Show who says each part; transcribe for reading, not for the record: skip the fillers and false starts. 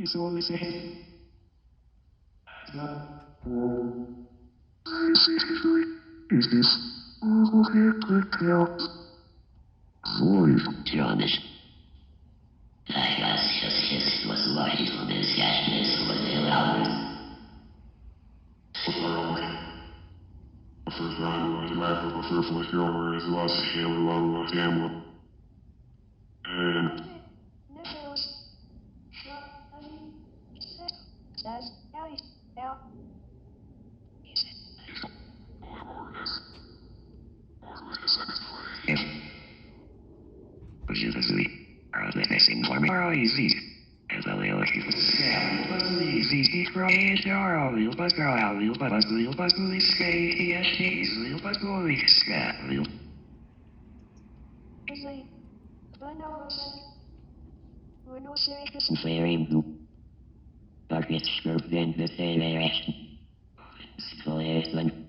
Speaker 1: is always ahead. Is this okay? Click out. Voice.
Speaker 2: Jonas. Gracias, was light on this ashes for the hours.
Speaker 1: First round was life of a fearful hero as well as a hero along with him. And
Speaker 2: Usually, are the missing for more easy. As a little easy, cries are all you but girl out, you but skate, yes, you but bully scat, you. Very blue. Target scope then the same direction. Excellent.